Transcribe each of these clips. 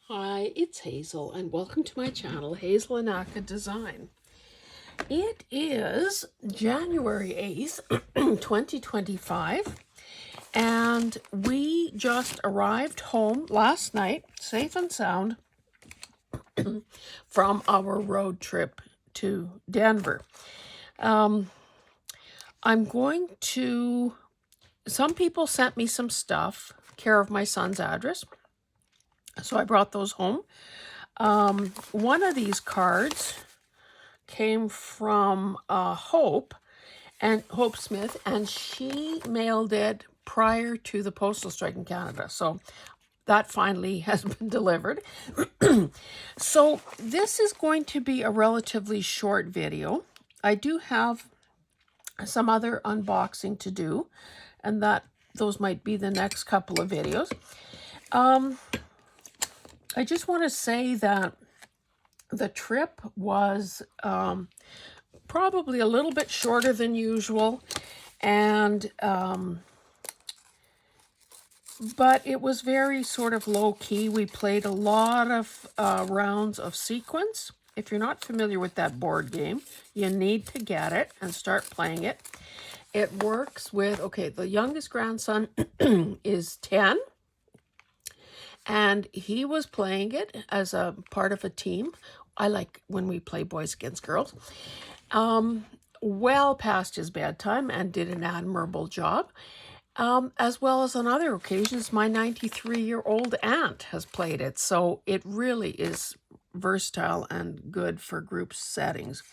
Hi, it's Hazel, and welcome to my channel, Hazel and Aka Design. It is January 8th, 2025, and we just arrived home last night, safe and sound, from our road trip to Denver. I'm going to, some people sent me some stuff, care of my son's address, so I brought those home. One of these cards came from Hope Smith, and she mailed it prior to the postal strike in Canada. So that finally has been delivered. So this is going to be a relatively short video. I do have some other unboxing to do, and those might be the next couple of videos. I just want to say that the trip was probably a little bit shorter than usual, and but it was very sort of low-key. We played a lot of rounds of Sequence. If you're not familiar with that board game, you need to get it and start playing it. It works with, okay, the youngest grandson is 10, and he was playing it as a part of a team. I like when we play boys against girls. Well past his bedtime, and did an admirable job. As well as on other occasions, my 93-year-old aunt has played it. So it really is versatile and good for group settings.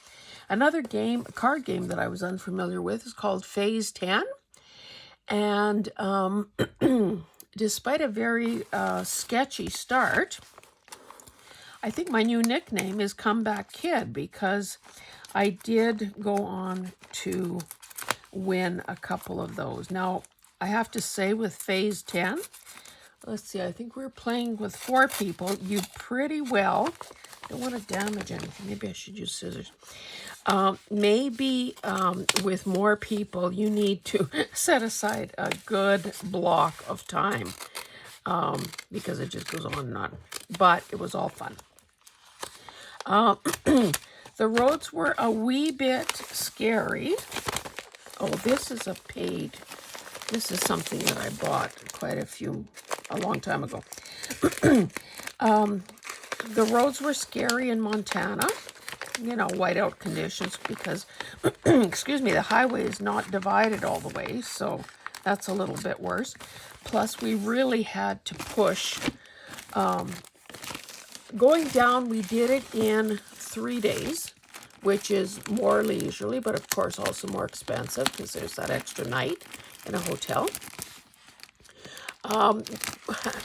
Another game, a card game that I was unfamiliar with, is called Phase 10. And despite a very sketchy start, I think my new nickname is Comeback Kid, because I did go on to win a couple of those. Now, I have to say, with Phase 10, let's see, I think we're playing with 4 people. You pretty well, don't want to damage anything. Maybe I should use scissors. Maybe with more people, you need to set aside a good block of time, because it just goes on and on. But it was all fun. The roads were a wee bit scary. Oh, this is a paid. This is something that I bought a long time ago. The roads were scary in Montana. You know, whiteout conditions, because, excuse me, the highway is not divided all the way, so that's a little bit worse. Plus, we really had to push. Going down, we did it in 3 days, which is more leisurely, but of course also more expensive, because there's that extra night in a hotel.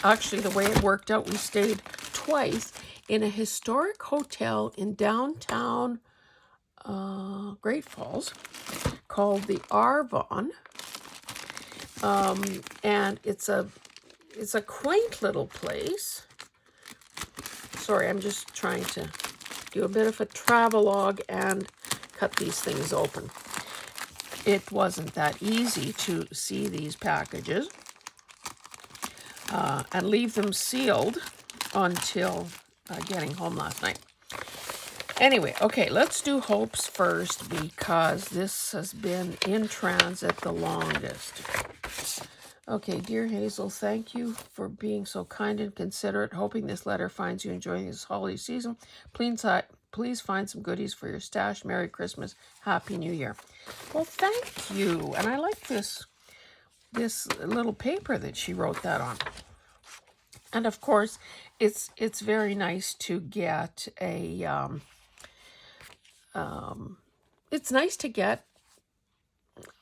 Actually, the way it worked out, we stayed twice in a historic hotel in downtown Great Falls called the Arvon. And it's a quaint little place. Sorry, I'm just trying to do a bit of a travelogue and cut these things open. It wasn't that easy to see these packages and leave them sealed until getting home last night. Anyway, okay, let's do Hope's first, because this has been in transit the longest. Okay, dear Hazel, thank you for being so kind and considerate. Hoping this letter finds you enjoying this holiday season. Please find some goodies for your stash. Merry Christmas. Happy New Year. Well, thank you. And I like this little paper that she wrote that on. And of course, it's very nice to get a it's nice to get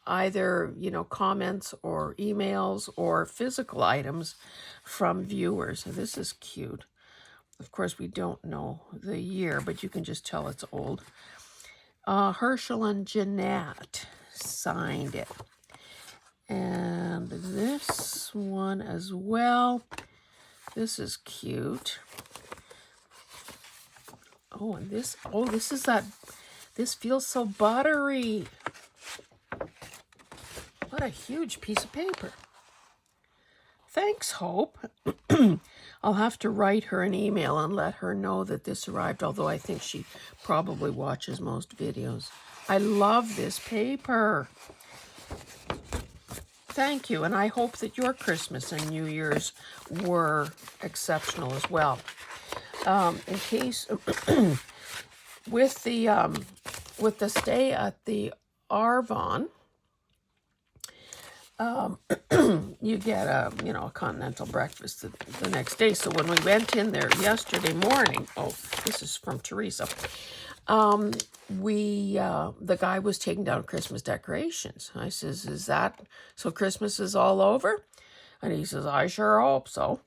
either, you know, comments or emails or physical items from viewers. So this is cute. Of course, we don't know the year, but you can just tell it's old. Herschel and Jeanette signed it. And this one as well. This is cute. Oh, and this is that, this feels so buttery. What a huge piece of paper. Thanks, Hope. I'll have to write her an email and let her know that this arrived, although I think she probably watches most videos. I love this paper. Thank you, and I hope that your Christmas and New Year's were exceptional as well. In case, with the stay at the Arvon, you get a continental breakfast the next day. So when we went in there yesterday morning, oh, this is from Teresa. The guy was taking down Christmas decorations. I says, "Is that so? Christmas is all over?" And he says, "I sure hope so."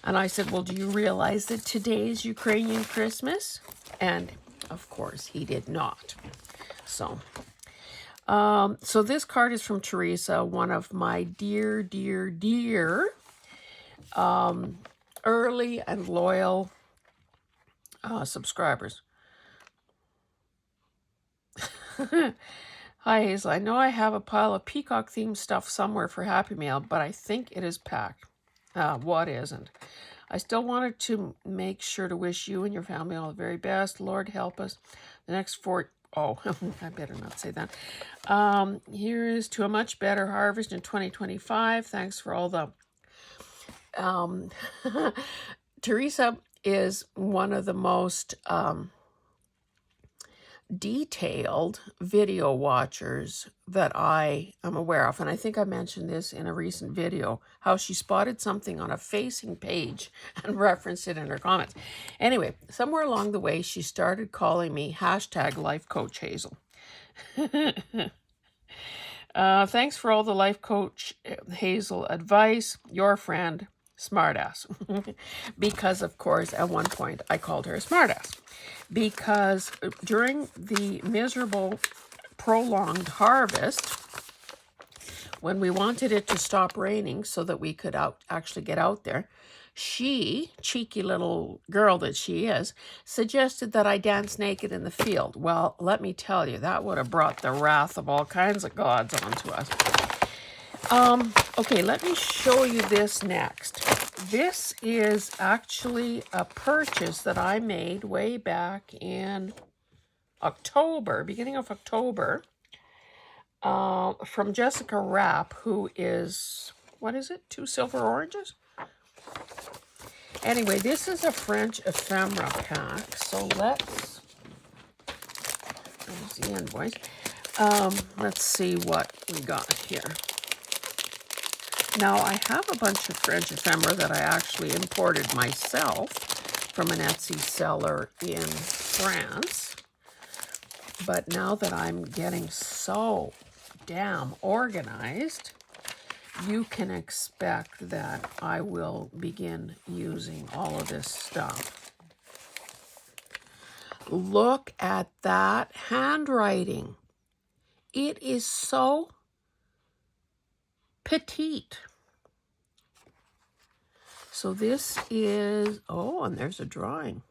And I said, "Well, do you realize that today is Ukrainian Christmas?" And of course, he did not. So this card is from Teresa, one of my dear, dear, dear early and loyal subscribers. Hi, Hazel. I know I have a pile of peacock-themed stuff somewhere for Happy Mail, but I think it is packed. What isn't? I still wanted to make sure to wish you and your family all the very best. Lord help us. The next 4... Oh, I better not say that. Here's to a much better harvest in 2025. Thanks for all the... Teresa is one of the most... detailed video watchers that I am aware of. And I think I mentioned this in a recent video, how she spotted something on a facing page and referenced it in her comments. Anyway, somewhere along the way, she started calling me #Life Coach Hazel. Thanks for all the Life Coach Hazel advice. Your friend, Smartass. Because, of course, at one point, I called her a smartass. Because during the miserable, prolonged harvest, when we wanted it to stop raining so that we could actually get out there, she, cheeky little girl that she is, suggested that I dance naked in the field. Well, let me tell you, that would have brought the wrath of all kinds of gods onto us. Okay, let me show you this next. This is actually a purchase that I made way back in October, beginning of October, from Jessica Rapp, who is, what is it, 2 silver oranges? Anyway, this is a French ephemera pack, so there's the invoice. Let's see what we got here. Now, I have a bunch of French ephemera that I actually imported myself from an Etsy seller in France. But now that I'm getting so damn organized, you can expect that I will begin using all of this stuff. Look at that handwriting. It is so petite. So this is, oh, and there's a drawing.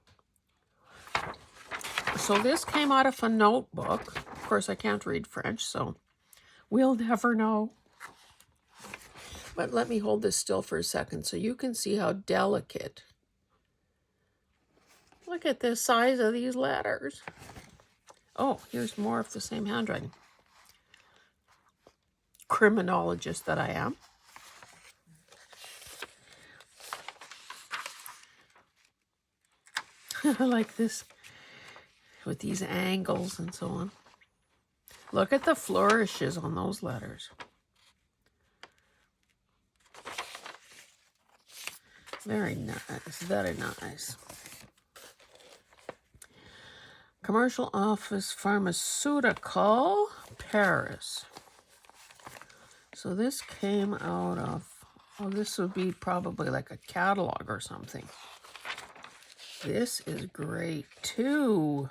So this came out of a notebook. Of course, I can't read French, so we'll never know. But let me hold this still for a second so you can see how delicate. Look at the size of these letters. Oh, here's more of the same handwriting. Criminologist that I am. I like this with these angles and so on. Look at the flourishes on those letters. Very nice, very nice. Commercial Office Pharmaceutical, Paris. So this came out of, oh, this would be probably like a catalog or something. This is great too.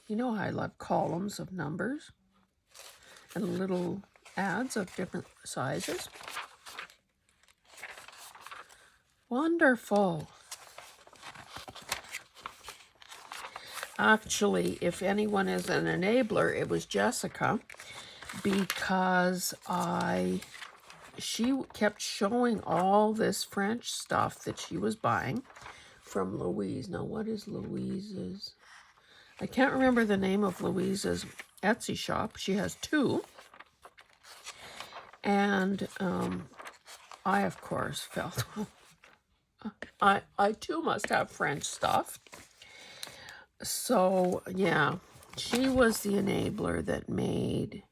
You know how I love columns of numbers and little ads of different sizes. Wonderful. Actually, if anyone is an enabler, it was Jessica, because I she kept showing all this French stuff that she was buying from Louise. Now, what is Louise's? I can't remember the name of Louise's Etsy shop. She has two. And I, of course, felt, I too must have French stuff. So, yeah, she was the enabler that made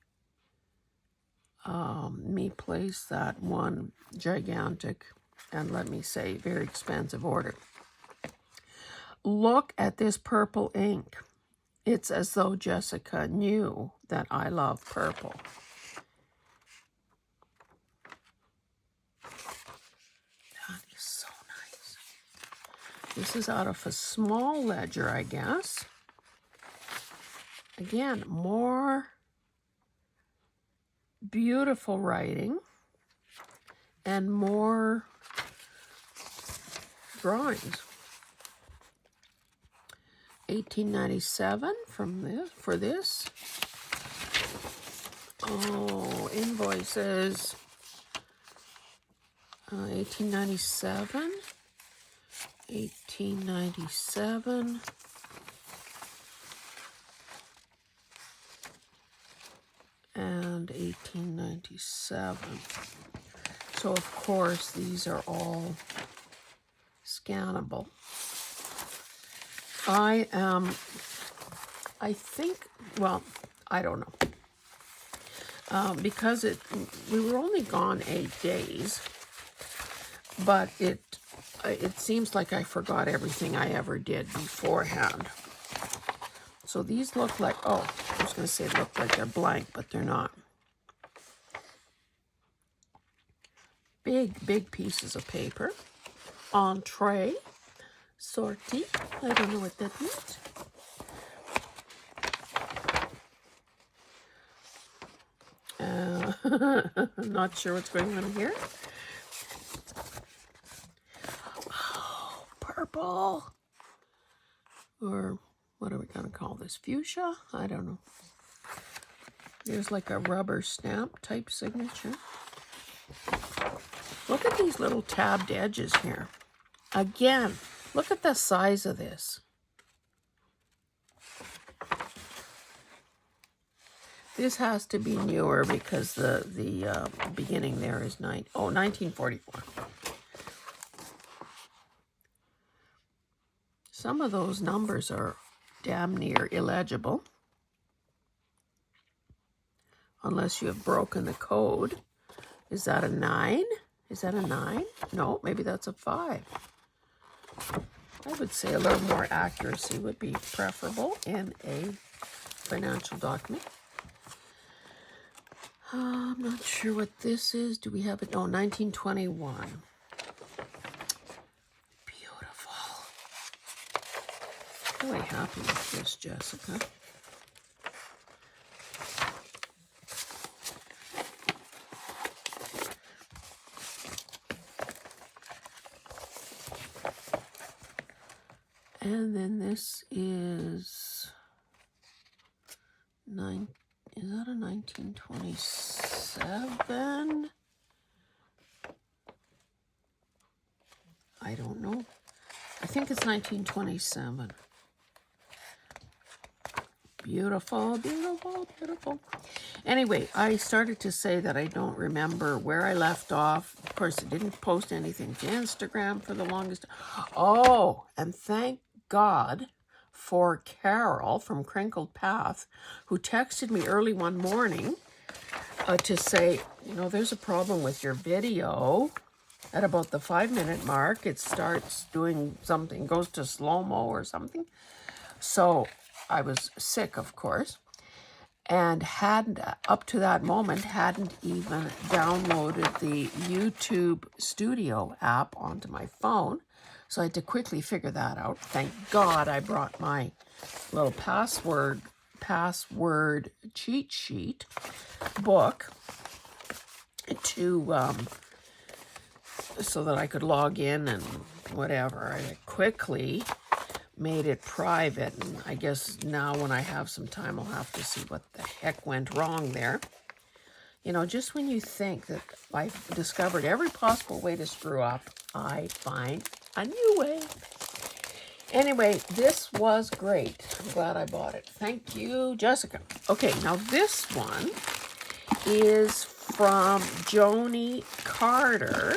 me place that one gigantic, and let me say, very expensive order. Look at this purple ink. It's as though Jessica knew that I love purple. That is so nice. This is out of a small ledger, I guess. Again, more beautiful writing and more drawings. 1897 from this for this. Oh, invoices. 1897. 1897. And 1897. So of course these are all scannable. I think, well, I don't know. Because we were only gone 8 days, but it seems like I forgot everything I ever did beforehand. So these look like, oh, I was going to say look like they're blank, but they're not. Big, big pieces of paper. Entrée, sortie. I don't know what that means. Not sure what's going on here. Oh, purple. Or what are we going to call this? Fuchsia? I don't know. There's like a rubber stamp type signature. Look at these little tabbed edges here. Again, look at the size of this. This has to be newer because the beginning there is 1944. Some of those numbers are damn near illegible. Unless you have broken the code. Is that a 9? Is that a 9? No, maybe that's a 5. I would say a little more accuracy would be preferable in a financial document. I'm not sure what this is. Do we have it? Oh, 1921. Beautiful. Really happy with this, Jessica. And then this is is that a 1927? I don't know. I think it's 1927. Beautiful, beautiful, beautiful. Anyway, I started to say that I don't remember where I left off. Of course, I didn't post anything to Instagram for the longest. Oh, and thank God for Carol from Crinkled Path, who texted me early one morning to say, you know, there's a problem with your video. At about the 5-minute mark, it starts doing something, goes to slow-mo or something. So I was sick, of course, and hadn't, up to that moment, hadn't even downloaded the YouTube Studio app onto my phone. So I had to quickly figure that out. Thank God I brought my little password cheat sheet book to so that I could log in and whatever. I quickly made it private, and I guess now when I have some time I'll have to see what the heck went wrong there. You know, just when you think that I've discovered every possible way to screw up, I find a new way. Anyway, this was great. I'm glad I bought it. Thank you, Jessica. Okay, now this one is from Joni Carter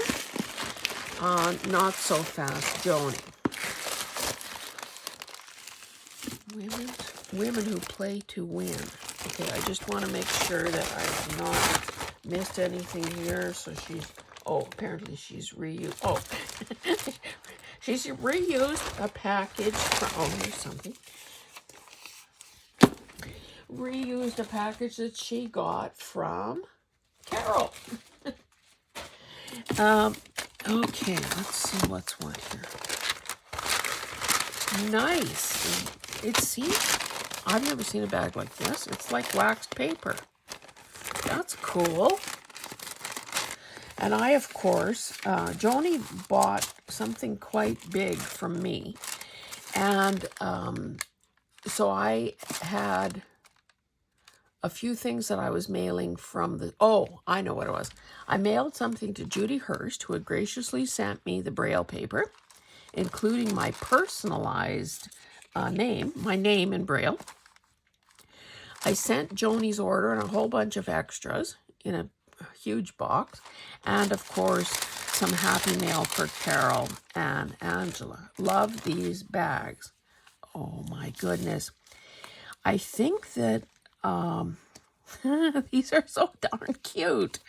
on Not So Fast Joni. Women who play to win. Okay, I just want to make sure that I've not missed anything here. So she's, oh, apparently she's reused. Oh, she's reused a package from, oh, here's something. Reused a package that she got from Carol. Okay, let's see what's what here. Nice. It seems, I've never seen a bag like this. It's like waxed paper. That's cool. And I, of course, Joni bought something quite big from me. And so I had a few things that I was mailing from the, oh, I know what it was. I mailed something to Judy Hurst, who had graciously sent me the Braille paper, including my personalized name, my name in Braille. I sent Joni's order and a whole bunch of extras in a huge box. And of course, some happy mail for Carol and Angela. Love these bags. Oh my goodness. I think that these are so darn cute.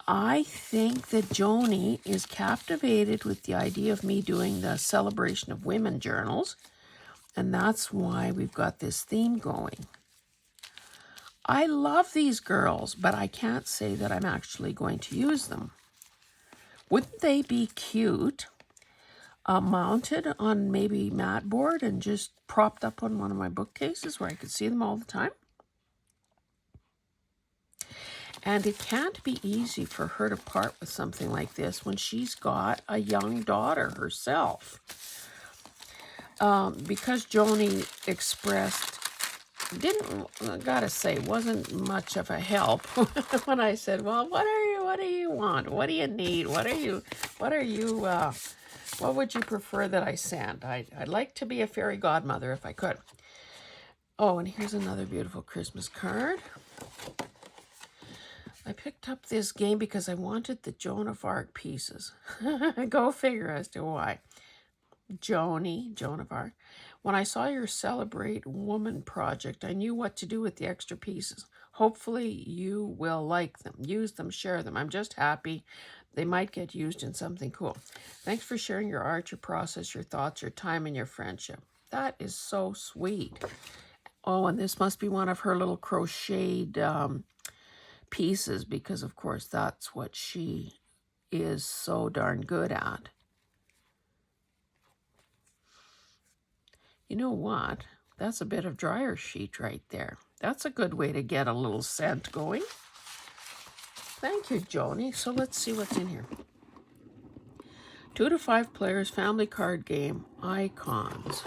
I think that Joni is captivated with the idea of me doing the Celebration of Women journals. And that's why we've got this theme going. I love these girls, but I can't say that I'm actually going to use them. Wouldn't they be cute? Mounted on maybe mat board and just propped up on one of my bookcases where I could see them all the time. And it can't be easy for her to part with something like this when she's got a young daughter herself. Because Joni expressed, gotta say, wasn't much of a help when I said, well, what do you want? What do you need? What would you prefer that I send? I'd like to be a fairy godmother if I could. Oh, and here's another beautiful Christmas card. I picked up this game because I wanted the Joan of Arc pieces. Go figure as to why. Joan of Arc. When I saw your Celebrate Woman project, I knew what to do with the extra pieces. Hopefully you will like them. Use them, share them. I'm just happy they might get used in something cool. Thanks for sharing your art, your process, your thoughts, your time, and your friendship. That is so sweet. Oh, and this must be one of her little crocheted pieces because, of course, that's what she is so darn good at. You know what? That's a bit of dryer sheet right there. That's a good way to get a little scent going. Thank you, Joni. So let's see what's in here. 2 to 5 players, family card game, icons.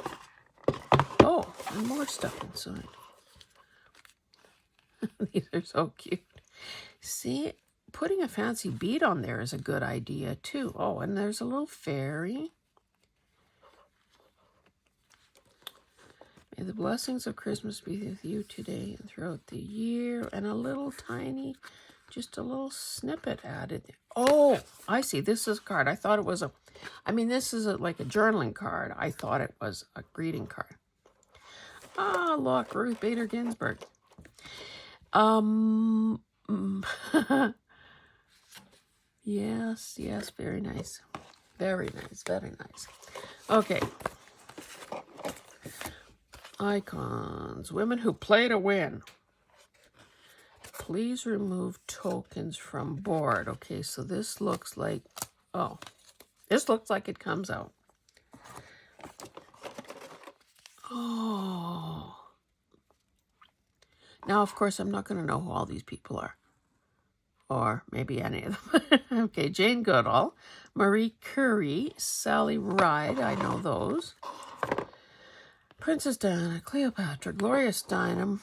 Oh, and more stuff inside. These are so cute. See, putting a fancy bead on there is a good idea too. Oh, and there's a little fairy. May the blessings of Christmas be with you today and throughout the year. And a little tiny, just a little snippet added. Oh, I see. This is a card. I thought it was this is like a journaling card. I thought it was a greeting card. Ah, look, Ruth Bader Ginsburg. Yes, very nice. Very nice, very nice. Okay. Icons. Women who play to win. Please remove tokens from board. Okay, so this looks like, oh, this looks like it comes out. Oh. Now, of course, I'm not going to know who all these people are. Or maybe any of them. Okay, Jane Goodall, Marie Curie, Sally Ride, I know those. Princess Diana, Cleopatra, Gloria Steinem,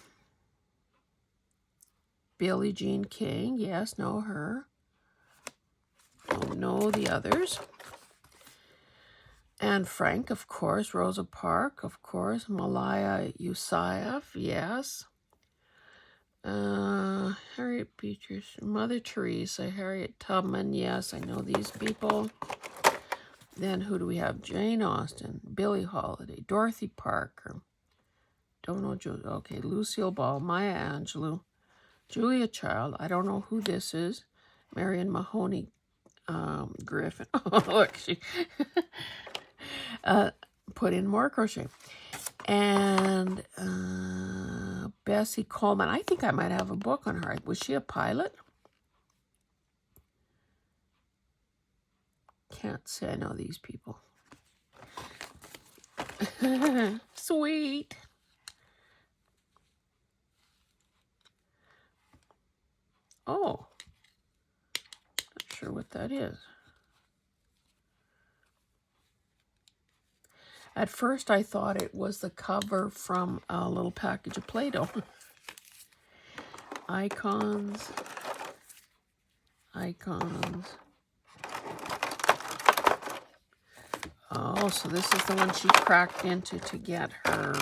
Billie Jean King. Yes, know her. Don't know the others. Anne Frank, of course. Rosa Parks, of course. Malaya Yousafzai, yes. Harriet Beecher, Mother Teresa, Harriet Tubman, yes, I know these people. Then who do we have? Jane Austen, Billie Holiday, Dorothy Parker. Don't know, okay, Lucille Ball, Maya Angelou, Julia Child. I don't know who this is. Marion Mahoney Griffin. Oh, look, she put in more crochet. And Bessie Coleman. I think I might have a book on her. Was she a pilot? Can't say I know these people. Sweet. Oh, not sure what that is. At first, I thought it was the cover from a little package of Play-Doh. Icons. Oh, so this is the one she cracked into to get her,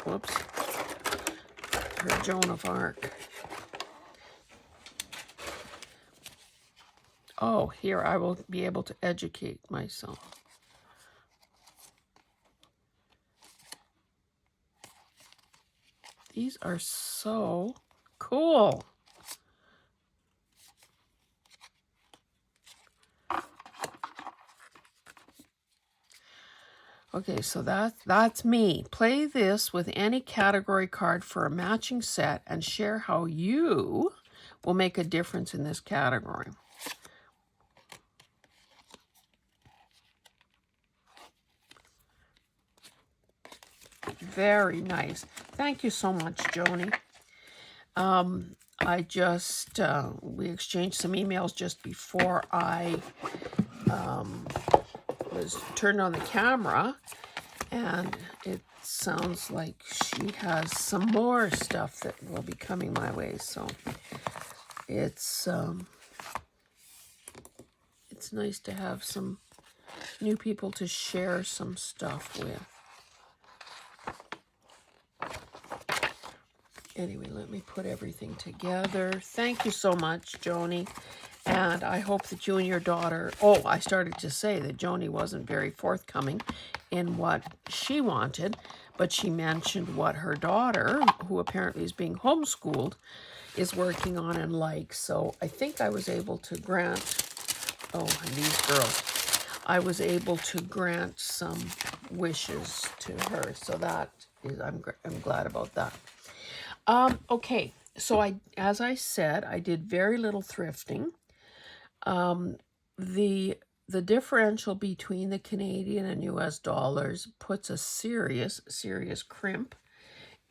her Joan of Arc. Oh, here, I will be able to educate myself. These are so cool. Okay, so that's me. Play this with any category card for a matching set and share how you will make a difference in this category. Very nice. Thank you so much, Joni. I just, we exchanged some emails just before I was turned on the camera, and it sounds like she has some more stuff that will be coming my way. So it's nice to have some new people to share some stuff with. Anyway, let me put everything together. Thank you so much, Joni. And I hope that you and your daughter... Oh, I started to say that Joni wasn't very forthcoming in what she wanted, but she mentioned what her daughter, who apparently is being homeschooled, is working on and likes. So I think I was able to grant... Oh, and these girls. I was able to grant some wishes to her. So that is... I'm glad about that. Okay, so as I said, I did very little thrifting. The differential between the Canadian and US dollars puts a serious crimp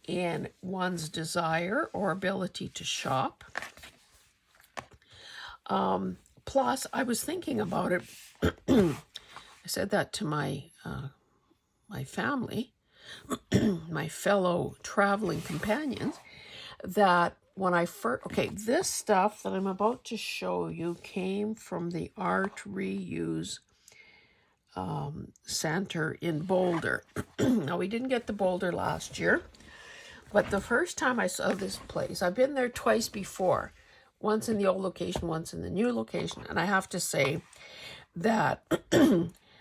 in one's desire or ability to shop. Plus, I was thinking about it. I said that to my my family, my fellow traveling companions, that when I first... Okay, this stuff that I'm about to show you came from the Art Reuse Center in Boulder. Now, we didn't get the Boulder last year, but the first time I saw this place, I've been there twice before, once in the old location, once in the new location, and I have to say that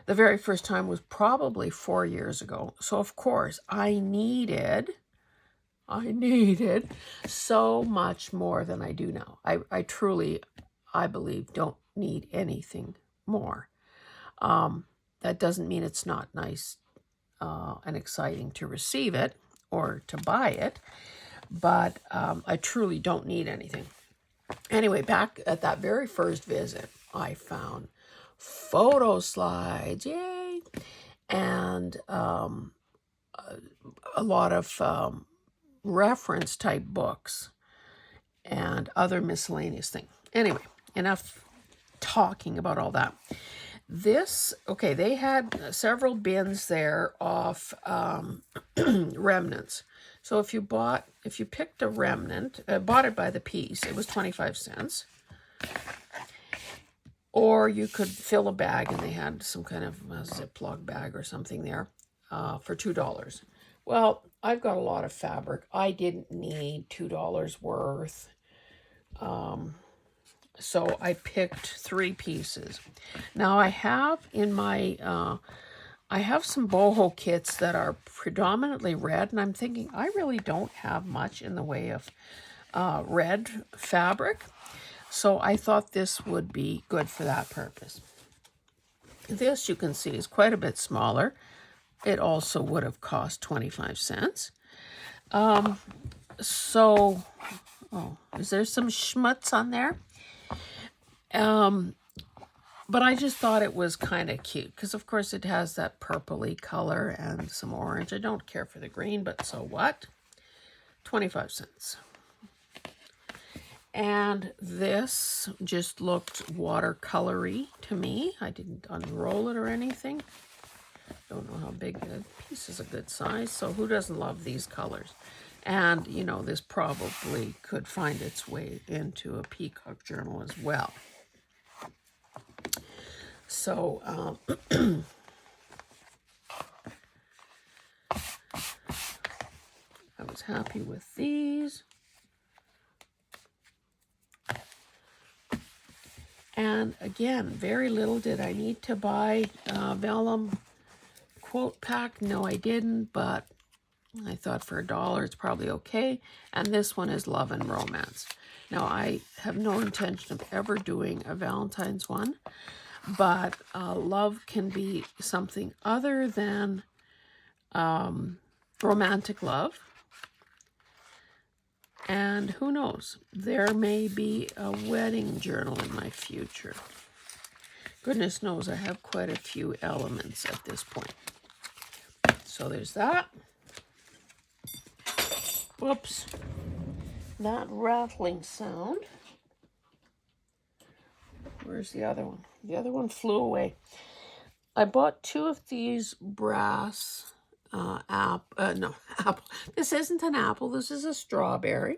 the very first time was probably 4 years ago. So, of course, I needed so much more than I do now. I truly, I believe, don't need anything more. That doesn't mean it's not nice and exciting to receive it or to buy it, but I truly don't need anything. Anyway, back at that very first visit, I found photo slides, yay, and a lot of reference type books and other miscellaneous things. Anyway, enough talking about all that. This, okay, they had several bins there of remnants. So if you picked a remnant, bought it by the piece, it was 25 cents. Or you could fill a bag, and they had some kind of a Ziploc bag or something there for $2. Well, I've got a lot of fabric. I didn't need $2 worth. So I picked 3 pieces. Now I have in my, I have some boho kits that are predominantly red, and I'm thinking I really don't have much in the way of red fabric. So I thought this would be good for that purpose. This, you can see, is quite a bit smaller. It also would have cost 25 cents. So, oh, is there some schmutz on there? But I just thought it was kind of cute because, of course, it has that purpley color and some orange. I don't care for the green, but so what? 25 cents. And this just looked watercolory to me. I didn't unroll it or anything. Don't know how big the piece is, a good size. So who doesn't love these colors? And, you know, this probably could find its way into a peacock journal as well. So, I was happy with these. And again, very little did I need to buy vellum quote pack. No, I didn't, but I thought for $1 it's probably okay. And this one is Love and Romance. Now, I have no intention of ever doing a Valentine's one, but love can be something other than romantic love. And who knows, there may be a wedding journal in my future. Goodness knows I have quite a few elements at this point. So there's that. Whoops. That rattling sound. Where's the other one? The other one flew away. I bought 2 of these brass apple. This isn't an apple. This is a strawberry.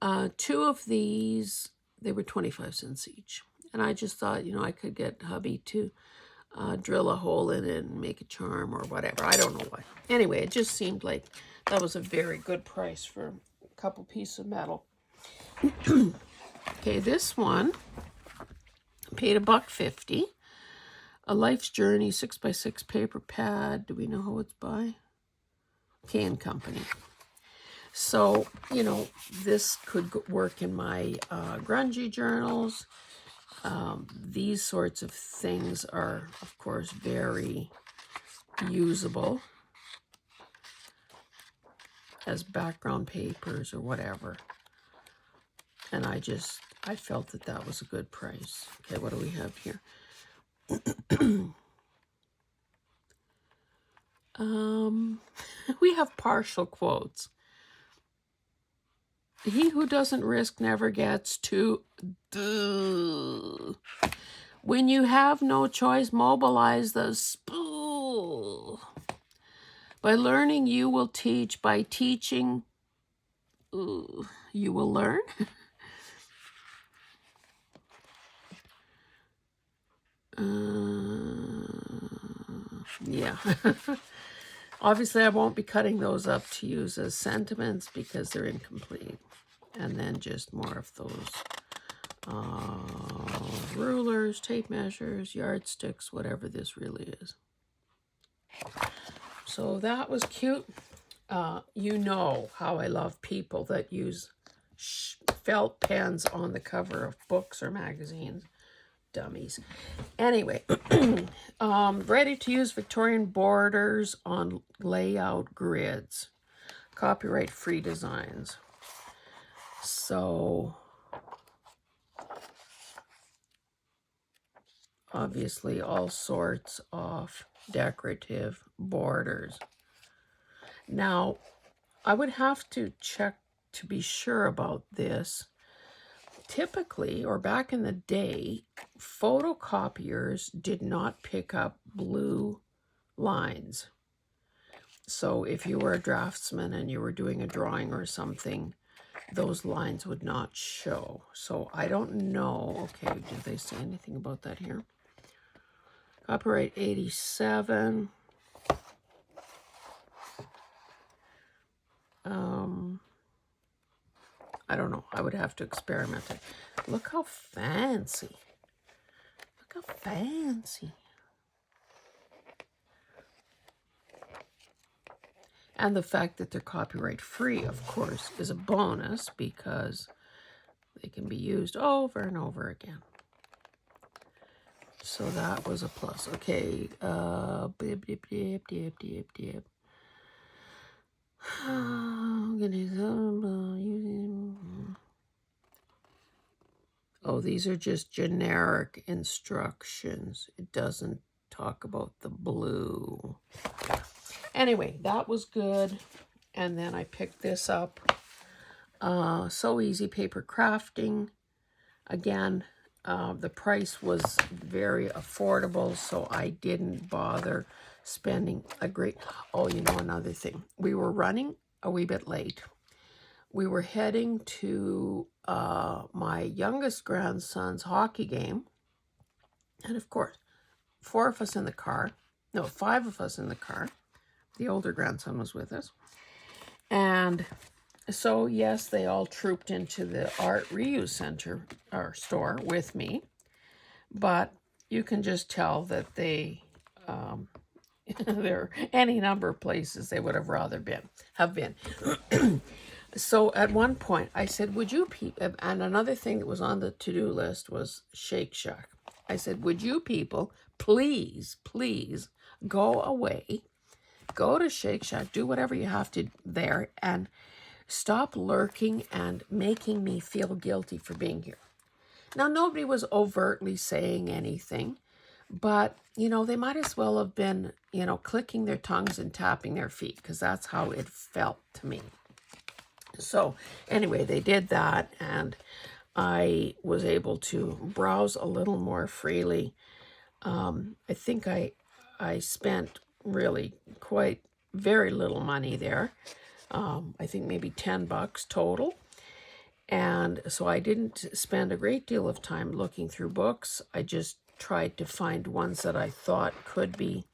2 of these, they were 25 cents each. And I just thought, you know, I could get hubby to drill a hole in it and make a charm or whatever. I don't know why. Anyway, it just seemed like that was a very good price for a couple pieces of metal. Okay, this one paid $1.50. A Life's Journey 6x6 paper pad. Do we know who it's by? K & Company. So, you know, this could work in my grungy journals. These sorts of things are, of course, very usable as background papers or whatever. And I felt that that was a good price. Okay, what do we have here? We have partial quotes. He who doesn't risk never gets to. When you have no choice, mobilize the spool. By learning, you will teach. By teaching, you will learn. Yeah. Obviously, I won't be cutting those up to use as sentiments because they're incomplete. And then just more of those rulers, tape measures, yardsticks, whatever this really is. So that was cute. You know how I love people that use felt pens on the cover of books or magazines. Dummies. Anyway, ready to use Victorian borders on layout grids. Copyright free designs. So, obviously all sorts of decorative borders. Now, I would have to check to be sure about this. Typically, or back in the day, photocopiers did not pick up blue lines. So if you were a draftsman and you were doing a drawing or something, those lines would not show. So I don't know. Okay, did they say anything about that here? Copyright 87. I don't know. I would have to experiment it. Look how fancy. Look how fancy. And the fact that they're copyright free, of course, is a bonus because they can be used over and over again. So that was a plus. Okay. Oh, these are just generic instructions. It doesn't talk about the blue. Anyway, that was good. And then I picked this up. So Easy Paper Crafting. Again, the price was very affordable, so I didn't bother spending a great... Oh, you know, another thing. We were running a wee bit late. We were heading to my youngest grandson's hockey game. And of course, 4 of us in the car. No, 5 of us in the car. The older grandson was with us. And so, yes, they all trooped into the Art Reuse Center, or store, with me. But you can just tell that they... there are any number of places they would have rather have been. So at one point I said, would you people, and another thing that was on the to-do list was Shake Shack. I said, would you people please go away, go to Shake Shack, do whatever you have to there, and stop lurking and making me feel guilty for being here. Now, nobody was overtly saying anything, but, you know, they might as well have been, you know, clicking their tongues and tapping their feet, because that's how it felt to me. So anyway, they did that, and I was able to browse a little more freely. I think I spent really very little money there. I think maybe $10 total. And so I didn't spend a great deal of time looking through books. I just tried to find ones that I thought could be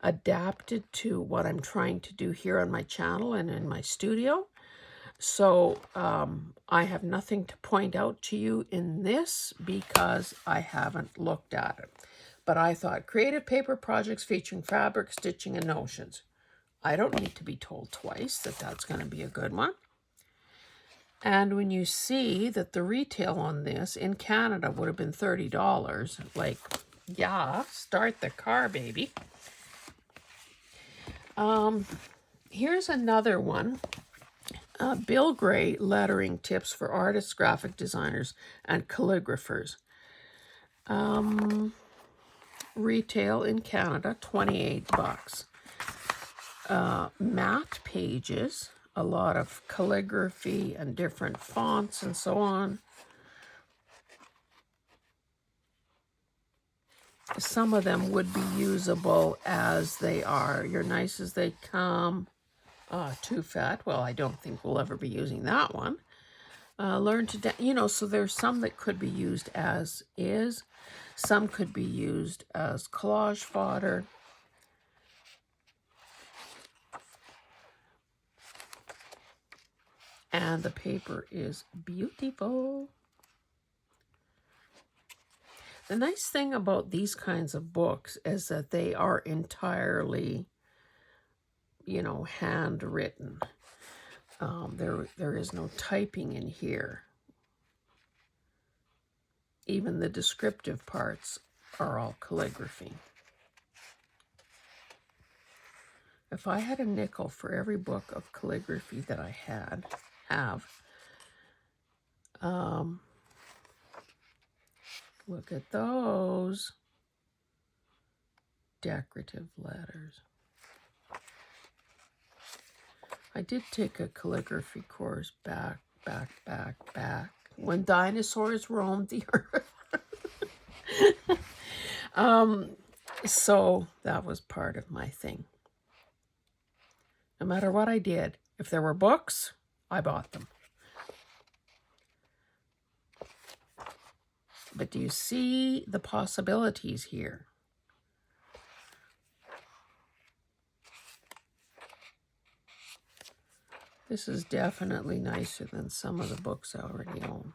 adapted to what I'm trying to do here on my channel and in my studio. So I have nothing to point out to you in this because I haven't looked at it. But I thought creative paper projects featuring fabric, stitching, and notions. I don't need to be told twice that that's going to be a good one. And when you see that the retail on this in Canada would have been $30, like, yeah, start the car, baby. Here's another one. Bill Gray lettering tips for artists, graphic designers, and calligraphers. Retail in Canada, $28. Matte pages, a lot of calligraphy and different fonts and so on. Some of them would be usable as they are. You're nice as they come. Too fat. Well, I don't think we'll ever be using that one. Learn to, you know, so there's some that could be used as is. Some could be used as collage fodder. And the paper is beautiful. The nice thing about these kinds of books is that they are entirely, you know, handwritten. There is no typing in here. Even the descriptive parts are all calligraphy. If I had a nickel for every book of calligraphy that I have, look at those decorative letters. I did take a calligraphy course back when dinosaurs roamed the earth. So that was part of my thing. No matter what I did. If there were books, I bought them. But do you see the possibilities here? This is definitely nicer than some of the books I already own.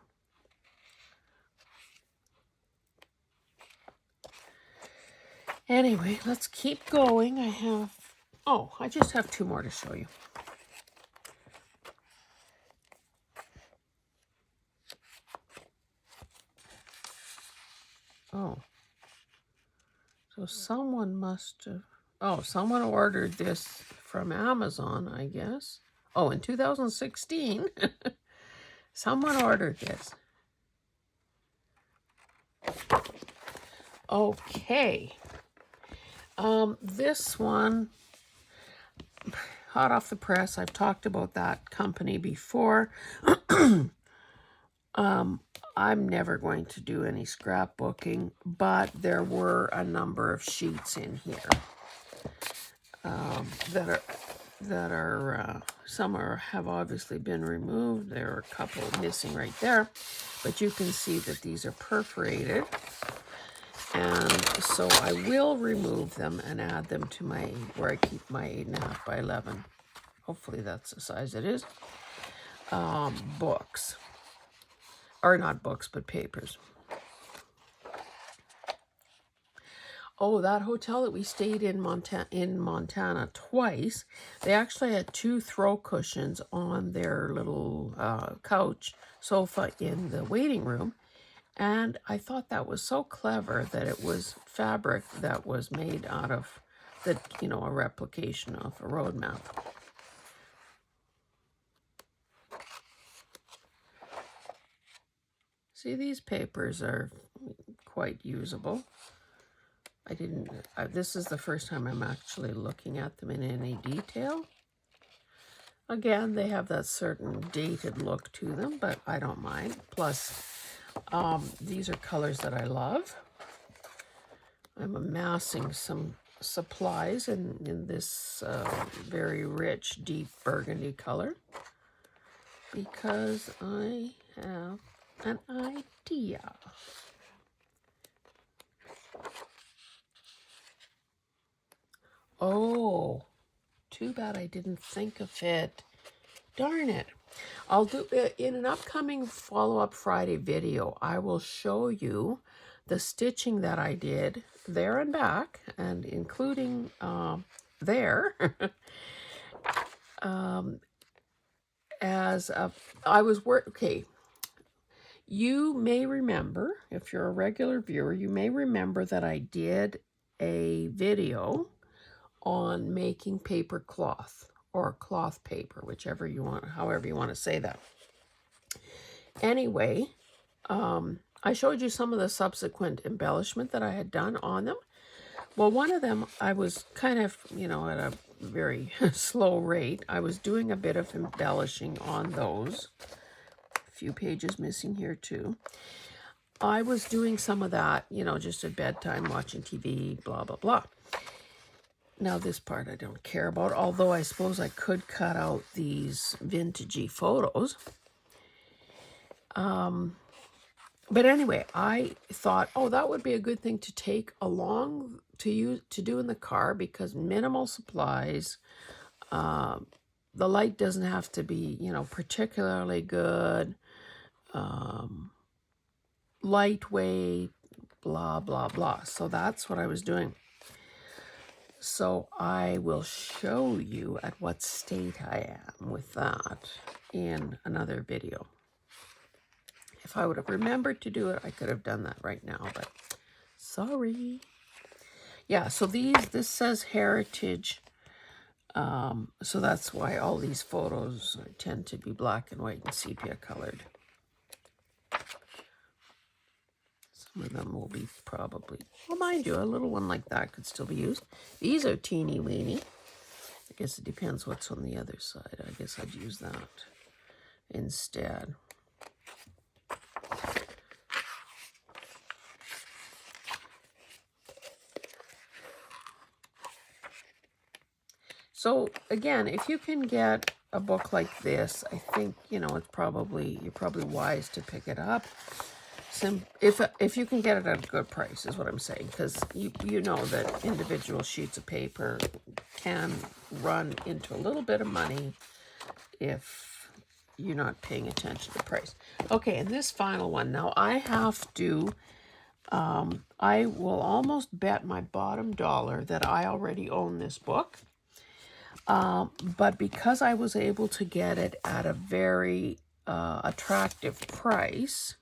Anyway, let's keep going. I just have 2 more to show you. Oh, so someone must have, someone ordered this from Amazon, I guess. Oh, in 2016, someone ordered this. Okay. This one, hot off the press. I've talked about that company before. I'm never going to do any scrapbooking, but there were a number of sheets in here that are some have obviously been removed. There are a couple missing right there, but you can see that these are perforated. And so I will remove them and add them to where I keep my 8.5 by 11. Hopefully that's the size it is. Books. Or not books, but papers. Oh, that hotel that we stayed in Montana twice, they actually had 2 throw cushions on their little couch sofa in the waiting room. And I thought that was so clever that it was fabric that was made out of a replication of a road map. See, these papers are quite usable. This is the first time I'm actually looking at them in any detail. Again, they have that certain dated look to them, but I don't mind. Plus, these are colors that I love. I'm amassing some supplies in this very rich, deep burgundy color because I have an idea. Oh, too bad I didn't think of it. Darn it. I'll do in an upcoming follow-up Friday video. I will show you the stitching that I did there and back, and including there. Okay. You may remember, if you're a regular viewer, you may remember that I did a video on making paper cloth or cloth paper, whichever you want, however you want to say that. Anyway, I showed you some of the subsequent embellishment that I had done on them. Well, one of them, I was kind of, at a very slow rate. I was doing a bit of embellishing on those. A few pages missing here too. I was doing some of that, just at bedtime, watching TV, blah, blah, blah. Now, this part I don't care about, although I suppose I could cut out these vintagey photos. But anyway, I thought, that would be a good thing to take along to do in the car because minimal supplies. The light doesn't have to be, particularly good. Lightweight, blah, blah, blah. So that's what I was doing. So I will show you at what state I am with that in another video. If I would have remembered to do it, I could have done that right now, but sorry. Yeah, so this says heritage. So that's why all these photos tend to be black and white and sepia colored. Some of them will be probably, well, mind you, a little one like that could still be used. These are teeny weeny. I guess it depends what's on the other side. I guess I'd use that instead. So again, if you can get a book like this, I think, it's you're probably wise to pick it up. If you can get it at a good price is what I'm saying, because you know that individual sheets of paper can run into a little bit of money if you're not paying attention to price. Okay, and this final one. Now I have to, I will almost bet my bottom dollar that I already own this book. But because I was able to get it at a very attractive price,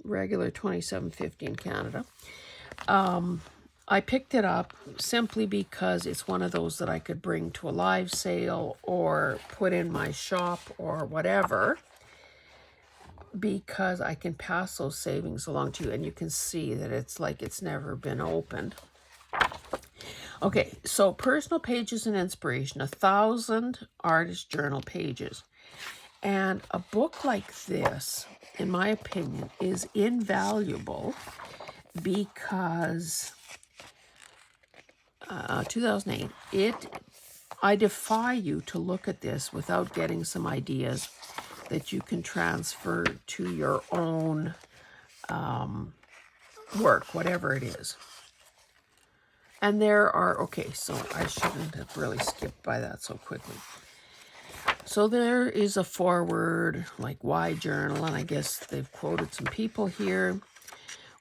regular $27.50 in Canada, I picked it up simply because it's one of those that I could bring to a live sale or put in my shop or whatever, because I can pass those savings along to you, and you can see that it's like it's never been opened. Okay, so Personal Pages and Inspiration, 1,000 artist journal pages. And a book like this, in my opinion, is invaluable because 2008, I defy you to look at this without getting some ideas that you can transfer to your own work, whatever it is. And there are, okay, so I shouldn't have really skipped by that so quickly. So there is a foreword, like why journal, and I guess they've quoted some people here.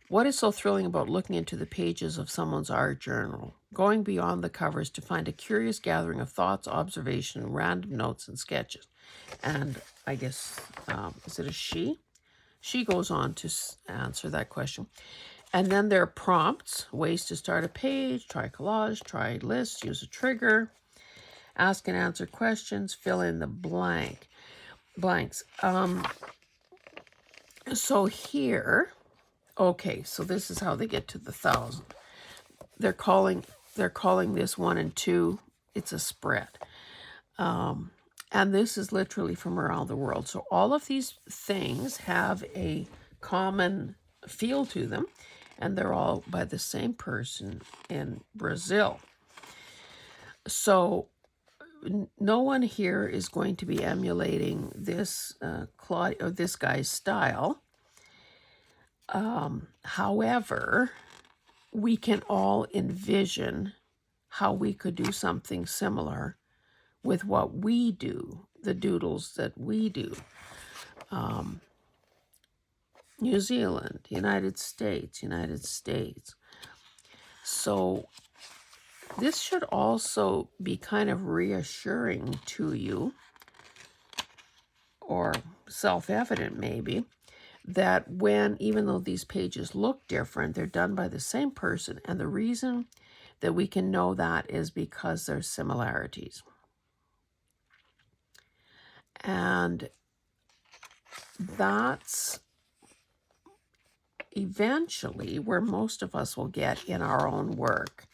What is so thrilling about looking into the pages of someone's art journal? Going beyond the covers to find a curious gathering of thoughts, observation, random notes, and sketches. And I guess, is it a she? She goes on to answer that question. And then there are prompts, ways to start a page, try collage, try lists, use a trigger, ask and answer questions, fill in the blanks. So here, okay, so this is how they get to the 1,000. They're calling this 1 and 2. It's a spread. And this is literally from around the world. So all of these things have a common feel to them, and they're all by the same person in Brazil. So no one here is going to be emulating this this guy's style. However, we can all envision how we could do something similar with what we do, the doodles that we do. New Zealand, United States. So this should also be kind of reassuring to you, or self-evident maybe, that even though these pages look different, they're done by the same person. And the reason that we can know that is because there's similarities. And that's eventually where most of us will get in our own work,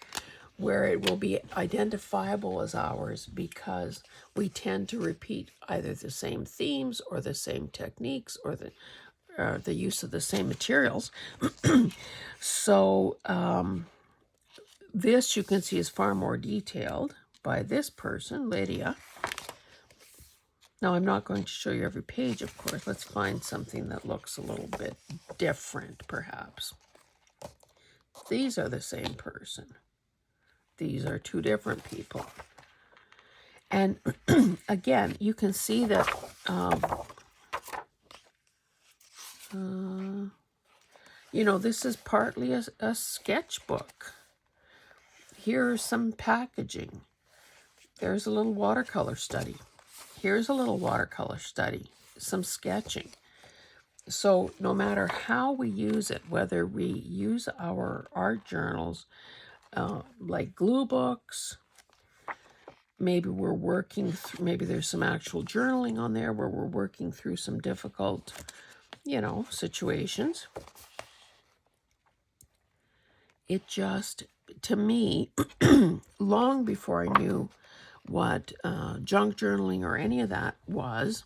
where it will be identifiable as ours because we tend to repeat either the same themes or the same techniques or the use of the same materials. So this, you can see, is far more detailed by this person, Lydia. Now, I'm not going to show you every page, of course. Let's find something that looks a little bit different, perhaps. These are the same person. These are two different people. And again, you can see that this is partly a sketchbook. Here's some packaging. There's a little watercolor study. Here's a little watercolor study, some sketching. So no matter how we use it, whether we use our art journals like glue books, maybe we're working through, maybe there's some actual journaling on there where we're working through some difficult, situations. It just, to me, long before I knew what junk journaling or any of that was,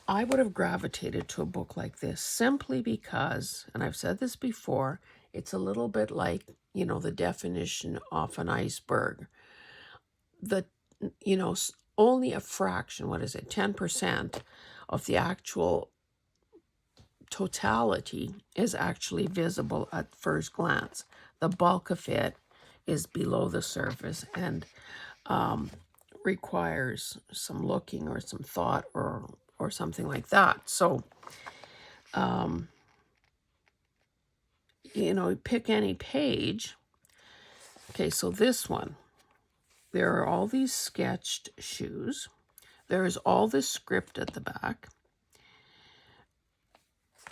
I would have gravitated to a book like this simply because, and I've said this before, it's a little bit like, the definition of an iceberg. the, only a fraction, what is it, 10% of the actual totality is actually visible at first glance. The bulk of it is below the surface and requires some looking or some thought or something like that. So, pick any page. Okay, so this one, there are all these sketched shoes. There is all this script at the back.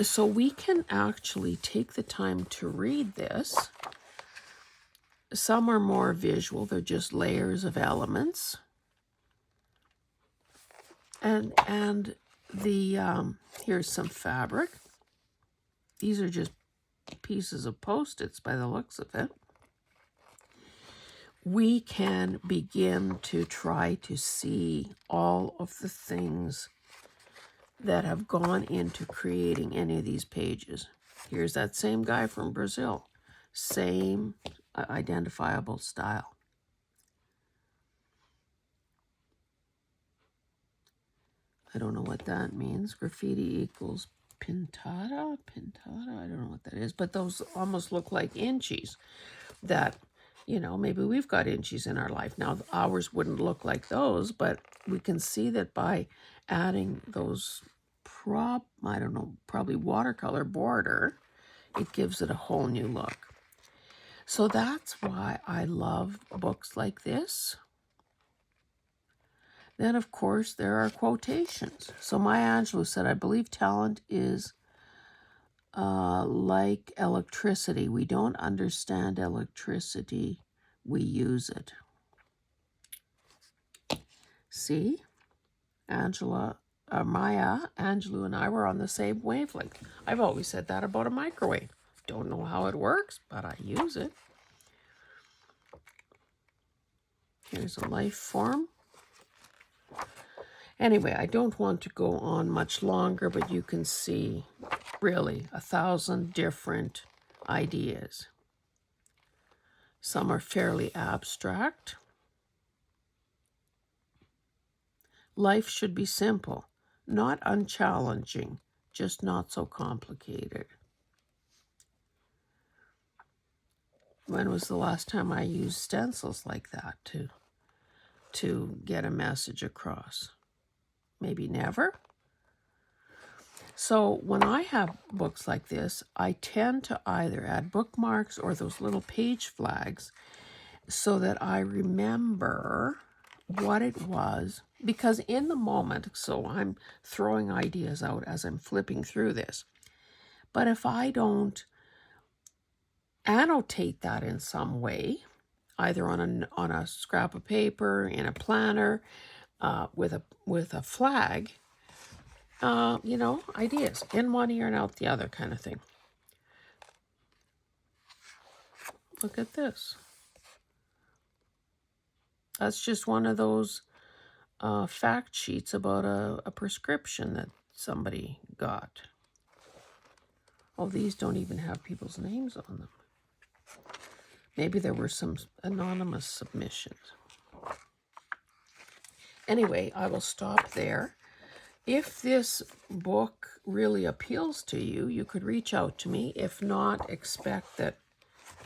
So we can actually take the time to read this. Some are more visual. They're just layers of elements. And the here's some fabric. These are just pieces of Post-its by the looks of it. We can begin to try to see all of the things that have gone into creating any of these pages. Here's that same guy from Brazil. Same identifiable style. I don't know what that means. Graffiti equals pintada? Pintada? I don't know what that is. But those almost look like inchies that, maybe we've got inchies in our life. Now, ours wouldn't look like those, but we can see that by adding those probably watercolor border, it gives it a whole new look. So that's why I love books like this. Then, of course, there are quotations. So Maya Angelou said, I believe talent is like electricity. We don't understand electricity, we use it. See? Maya Angelou and I were on the same wavelength. I've always said that about a microwave. Don't know how it works, but I use it. Here's a life form. Anyway, I don't want to go on much longer, but you can see really 1,000 different ideas. Some are fairly abstract. Life should be simple, not unchallenging, just not so complicated. When was the last time I used stencils like that to get a message across? Maybe never. So when I have books like this, I tend to either add bookmarks or those little page flags so that I remember what it was. Because in the moment, so I'm throwing ideas out as I'm flipping through this. But if I don't annotate that in some way, either on a scrap of paper, in a planner, with a flag, ideas in one ear and out the other kind of thing. Look at this. That's just one of those fact sheets about a prescription that somebody got. Oh, these don't even have people's names on them. Maybe there were some anonymous submissions. Anyway, I will stop there. If this book really appeals to you, you could reach out to me. If not, expect that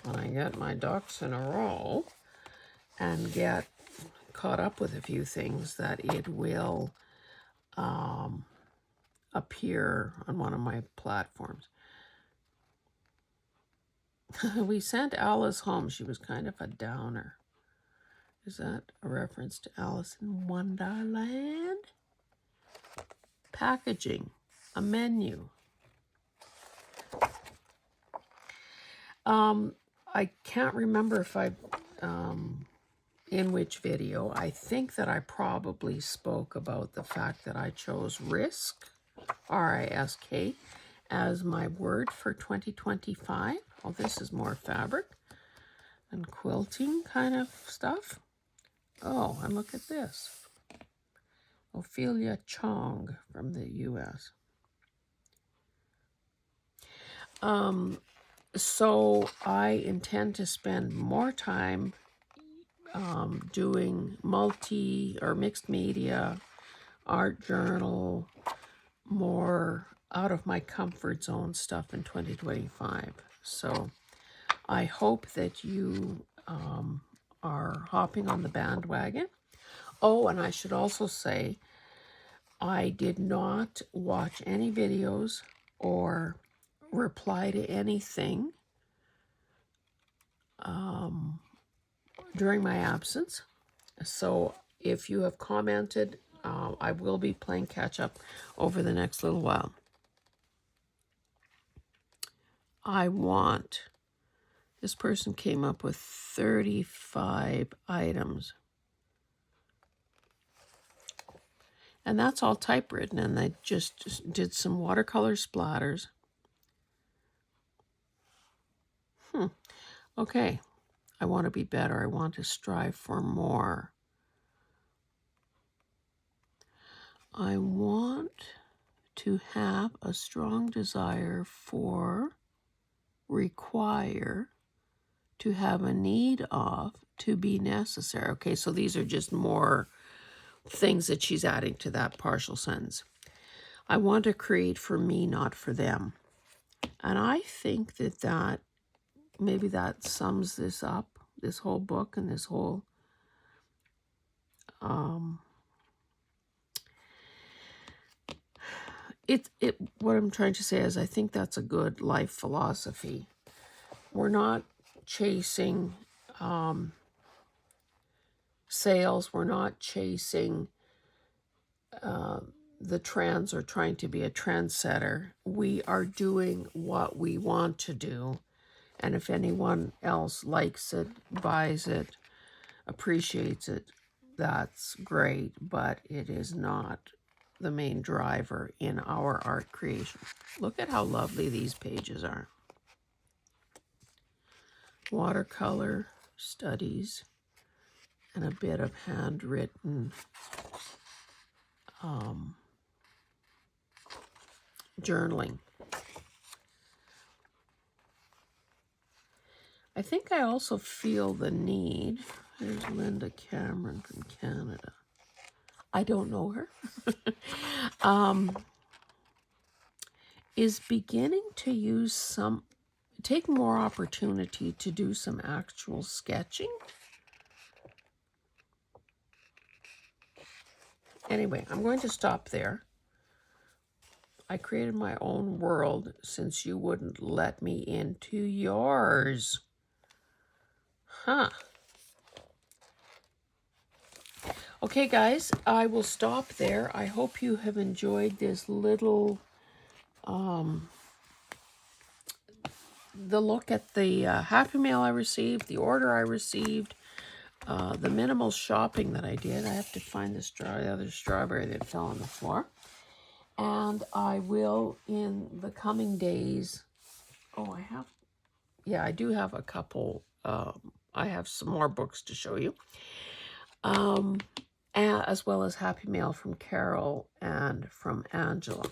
when I get my ducks in a row and get caught up with a few things, that it will appear on one of my platforms. We sent Alice home. She was kind of a downer. Is that a reference to Alice in Wonderland? Packaging, a menu. I can't remember if in which video. I think that I probably spoke about the fact that I chose risk, R-I-S-K, as my word for 2025. Oh, this is more fabric and quilting kind of stuff. Oh, and look at this. Ophelia Chong from the U.S. So I intend to spend more time doing multi or mixed media, art journal, more out of my comfort zone stuff in 2025. So I hope that you are hopping on the bandwagon. Oh, and I should also say, I did not watch any videos or reply to anything during my absence. So if you have commented, I will be playing catch up over the next little while. This person came up with 35 items. And that's all typewritten, and they just did some watercolor splatters. Okay, I want to be better. I want to strive for more. I want to have a strong desire for, require, to have a need of, to be necessary. Okay, so these are just more things that she's adding to that partial sentence. I want to create for me, not for them. And I think that maybe that sums this up, this whole book and this whole what I'm trying to say is I think that's a good life philosophy. We're not chasing sales. We're not chasing the trends or trying to be a trendsetter. We are doing what we want to do. And if anyone else likes it, buys it, appreciates it, that's great. But it is not the main driver in our art creation. Look at how lovely these pages are. Watercolor studies and a bit of handwritten journaling. I think I also feel the need. There's Linda Cameron from Canada. I don't know her. Is beginning to take more opportunity to do some actual sketching. Anyway, I'm going to stop there. I created my own world since you wouldn't let me into yours. Huh. Okay, guys, I will stop there. I hope you have enjoyed this little, the look at the Happy Mail I received, the order I received, the minimal shopping that I did. I have to find the other strawberry that fell on the floor. And I will, in the coming days, I do have a couple, I have some more books to show you, as well as Happy Mail from Carol and from Angela.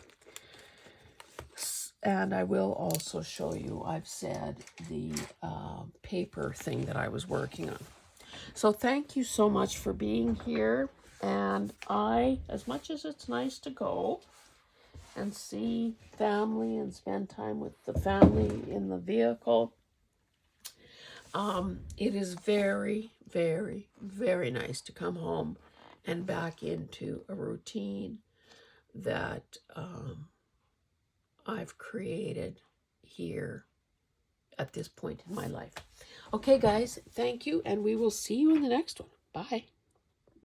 And I will also show you, I've said, the paper thing that I was working on. So thank you so much for being here. And as much as it's nice to go and see family and spend time with the family in the vehicle, it is very, very, very nice to come home and back into a routine that I've created here at this point in my life. Okay, guys, thank you, and we will see you in the next one. Bye.